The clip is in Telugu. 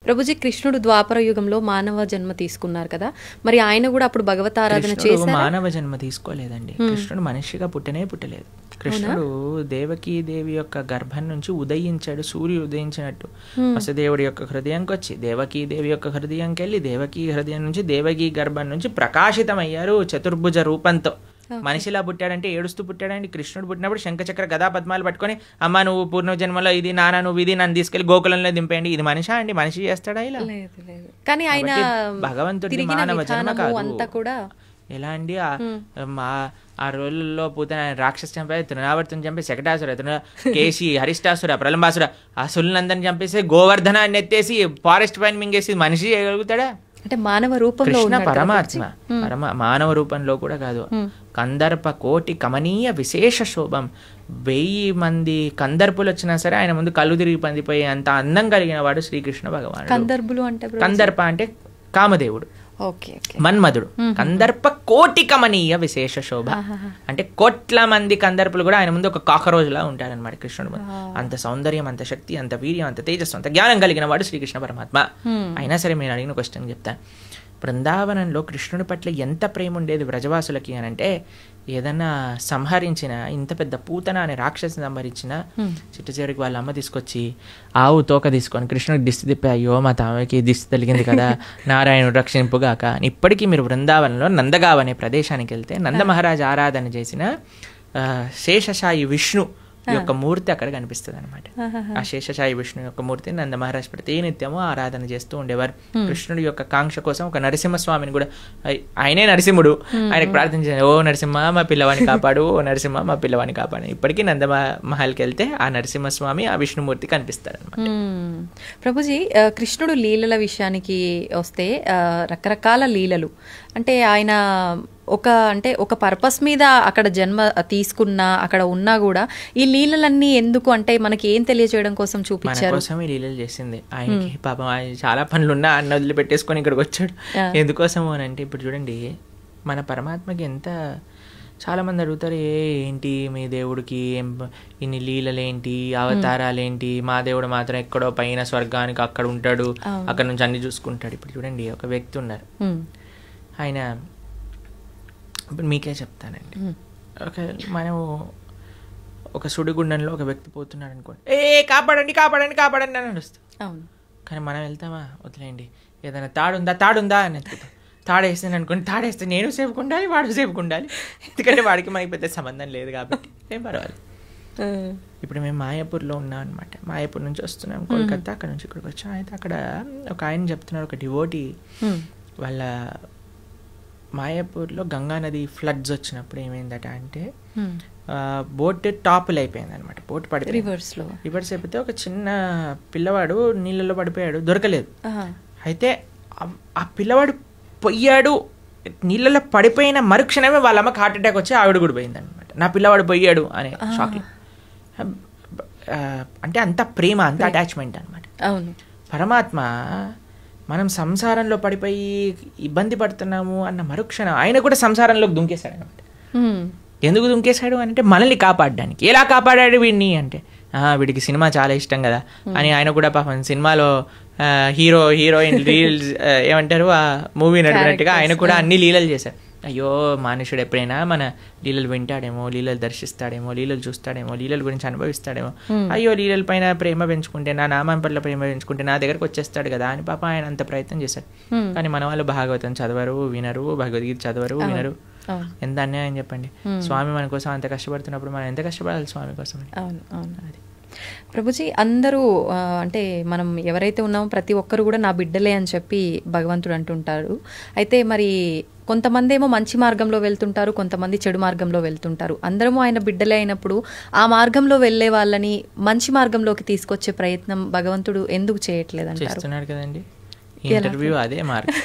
ప్రభుజీ, కృష్ణుడు ద్వాపర యుగంలో మానవ జన్మ తీసుకున్నారు కదా, మరి ఆయన కూడా అప్పుడు భగవతారాధన చేశారు? మానవ జన్మ తీసుకోలేదండి. కృష్ణుడు మనిషిగా పుట్టలేదు. కృష్ణుడు దేవకీ దేవి యొక్క గర్భం నుంచి ఉదయించాడు, సూర్యుడు ఉదయించినట్టు. వసుదేవుడి యొక్క హృదయంకి వచ్చి దేవకీ దేవి యొక్క హృదయంకి వెళ్ళి దేవకీ హృదయం నుంచి దేవకీ గర్భం నుంచి ప్రకాశితమయ్యారు చతుర్భుజ రూపంతో. మనిషిలా పుట్టాడంటే ఏడుస్తూ పుట్టాడండి. కృష్ణుడు పుట్టినప్పుడు శంఖచక్ర గదా పద్మాలు పట్టుకొని, అమ్మ నువ్వు పూర్వజన్మలో ఇది, నాన్న నువ్వు ఇది, నన్ను తీసుకెళ్లి గోకులంలో దింపేయండి. ఇది మనిషా అండి? మనిషి చేస్తాడా ఇలా? కానీ ఆయన భగవంతుడి మానవ జన్మ కాదు. ఎలా అండి? ఆ రోజుల్లో పూతన రాక్షసు చంపే, తృణావర్తుని చంపే, శకటాసుర, కేసి, హరిష్టాసుర, ప్రలంబాసుర, ఆ సుల్లందరిని చంపేసి గోవర్ధనాన్ని ఎత్తేసి ఫారెస్ట్ పైన మింగేసి మనిషి చేయగలుగుతాడా? అంటే మానవ రూపంలో కృష్ణ పరమాత్మ మానవ రూపంలో కూడా కాదు. కందర్ప కోటి కమనీయ విశేష శోభం. 1000 మంది కందర్పులు వచ్చినా సరే ఆయన ముందు కళ్ళు తిరిగి పందిపోయి అంత అందం కలిగిన వాడు శ్రీకృష్ణ భగవానుడు. కందర్పులు అంటే కందర్ప అంటే కామదేవుడు, మన్మధుడు. కందర్ప కోటి కమనీయ విశేష శోభ అంటే కోట్ల మంది కందర్పులు కూడా ఆయన ముందు ఒక కాకరోజులా ఉంటారనమాట కృష్ణుడు ముందు. అంత సౌందర్యం, అంత శక్తి, అంత వీర్యం, అంత తేజస్సు, అంత జ్ఞానం కలిగిన వాడు శ్రీకృష్ణ పరమాత్మ. అయినా సరే మీరు అడిగిన క్వశ్చన్ చెప్తాను. బృందావనంలో కృష్ణుడి పట్ల ఎంత ప్రేమ ఉండేది వ్రజవాసులకి అని అంటే, ఏదన్నా సంహరించిన, ఇంత పెద్ద పూతన అనే రాక్షసిని సంహరించిన చిట్ట చివరికి వాళ్ళ అమ్మ తీసుకొచ్చి ఆవు తోక తీసుకొని కృష్ణుడికి దిష్టి తిప్పి, అయ్యో మా తామకి దిష్టి తగిలింది కదా, నారాయణుడు రక్షింపుగాక. ఇప్పటికీ మీరు బృందావనంలో నందగావ్ అనే ప్రదేశానికి వెళ్తే నంద మహారాజ్ ఆరాధన చేసిన శేషశాయి విష్ణు యొక్క మూర్తి అక్కడ కనిపిస్తుంది అనమాట. ఆ శేషశాయి విష్ణు యొక్క మూర్తిని నంద మహారాజ్ ప్రతినిత్యము ఆరాధన చేస్తూ ఉండేవారు. కృష్ణుడి యొక్క కాంక్ష కోసం ఒక నరసింహస్వామిని కూడా, ఆయనే నరసింహుడు, ఆయనకు ప్రార్థన చేశారు, ఓ నరసింహ మా పిల్లవాడిని కాపాడు, ఓ నరసింహ మా పిల్లవాడిని కాపాడు. ఇప్పటికీ నంద మహల్కి వెళ్తే ఆ నరసింహస్వామి, ఆ విష్ణుమూర్తి కనిపిస్తారు అనమాట. ప్రభుజీ, కృష్ణుడు లీలల విషయానికి వస్తే రకరకాల లీలలు, అంటే ఆయన ఒక పర్పస్ మీద అక్కడ జన్మ తీసుకున్నా, అక్కడ ఉన్నా కూడా ఈ లీలలన్నీ ఎందుకు అంటే మనకి ఏం తెలియజేయడం కోసం చూపించారు? కోసం ఈ లీలలు చేసింది. ఆయనకి పాపం చాలా పనులున్నా అన్న వదిలిపెట్టేసుకొని ఇక్కడికి వచ్చాడు. ఎందుకోసము అని అంటే, ఇప్పుడు చూడండి మన పరమాత్మకి ఎంత, చాలా మంది అడుగుతారు, ఏంటి మీ దేవుడికి ఇన్ని లీలలేంటి, అవతారాలేంటి, మా దేవుడు మాత్రం ఎక్కడో పైన స్వర్గానికి అక్కడ ఉంటాడు, అక్కడ నుంచి అన్ని చూసుకుంటాడు. ఇప్పుడు చూడండి ఒక వ్యక్తి ఉన్నారు, ఆయన ఇప్పుడు మీకే చెప్తానండి, మనం ఒక సుడిగుండంలో ఒక వ్యక్తి పోతున్నాడు అనుకోండి, కాపాడండి కాపాడండి కాపాడండి అని నడుస్తాం. కానీ మనం వెళ్తామా, వదిలేయండి, ఏదైనా తాడుందా అని ఎత్తుకుతాం. తాడేస్తాను అనుకోండి, తాడేస్తే నేను సేఫ్గా ఉండాలి, వాడు సేఫ్గా ఉండాలి, ఎందుకంటే వాడికి మనకి పెద్ద సంబంధం లేదు కాబట్టి ఏం పర్వాలేదు. ఇప్పుడు మేము మాయాపూర్లో ఉన్నాం అనమాట. మాయాపూర్ నుంచి వస్తున్నాం కోల్కతా, అక్కడ నుంచి ఇక్కడికి వచ్చాం. అయితే అక్కడ ఒక ఆయన చెప్తున్నారు, ఒక డివోటీ వాళ్ళ మాయాపూర్లో గంగా నది ఫ్లడ్స్ వచ్చినప్పుడు ఏమైందట అంటే, బోట్ టాపులు అయిపోయింది అనమాట. బోట్ పడిపోయి రివర్స్ అయిపోతే ఒక చిన్న పిల్లవాడు నీళ్ళలో పడిపోయాడు, దొరకలేదు. అయితే ఆ పిల్లవాడు పొయ్యాడు, నీళ్ళలో పడిపోయిన మరుక్షణమే వాళ్ళ అమ్మకి హార్ట్ అటాక్ వచ్చి ఆవిడ కూడా పోయింది అనమాట. నా పిల్లవాడు పోయాడు అనే షాక్. అంటే అంత ప్రేమ, అంత అటాచ్మెంట్ అనమాట. పరమాత్మ మనం సంసారంలో పడిపోయి ఇబ్బంది పడుతున్నాము అన్న మరుక్షణం ఆయన కూడా సంసారంలోకి దుంకేశాడు అనమాట. ఎందుకు దుంకేశాడు అంటే మనల్ని కాపాడడానికి. ఎలా కాపాడాడు వీడిని అంటే, వీడికి సినిమా చాలా ఇష్టం కదా అని ఆయన కూడా పాపం సినిమాలో హీరోయిన్ రీల్స్ ఏమంటారు ఆ మూవీ నడిపినట్టుగా ఆయన కూడా అన్ని లీలలు చేశారు. అయ్యో మనుషుడు ఎప్పుడైనా మన లీలలు వింటాడేమో, లీలలు దర్శిస్తాడేమో, లీలలు చూస్తాడేమో, లీలల గురించి అనుభవిస్తాడేమో, అయ్యో లీలల పైన ప్రేమ పెంచుకుంటే, నా నామం పట్ల ప్రేమ పెంచుకుంటే నా దగ్గరకు వచ్చేస్తాడు కదా అని పాప ఆయన అంత ప్రయత్నం చేశాడు. కానీ మన వాళ్ళు భాగవతం చదవరు, వినరు, భగవద్గీత చదవరు, వినరు. ఎంత అన్యాయం చెప్పండి. స్వామి మన కోసం అంత కష్టపడుతున్నప్పుడు మనం ఎంత కష్టపడాలి స్వామి కోసం? అది ప్రభుజీ, అందరూ అంటే మనం ఎవరైతే ఉన్నామో ప్రతి ఒక్కరు కూడా నా బిడ్డలే అని చెప్పి భగవంతుడు అంటుంటారు. అయితే మరి కొంతమంది ఏమో మంచి మార్గంలో వెళ్తుంటారు, కొంతమంది చెడు మార్గంలో వెళ్తుంటారు. అందరము ఆయన బిడ్డలే అయినప్పుడు ఆ మార్గంలో వెళ్లే వాళ్ళని మంచి మార్గంలోకి తీసుకొచ్చే ప్రయత్నం భగవంతుడు ఎందుకు చేయట్లేదు అంటారు? చేస్తున్నాడు కదండి. ఇంటర్వ్యూ అదే మార్గం.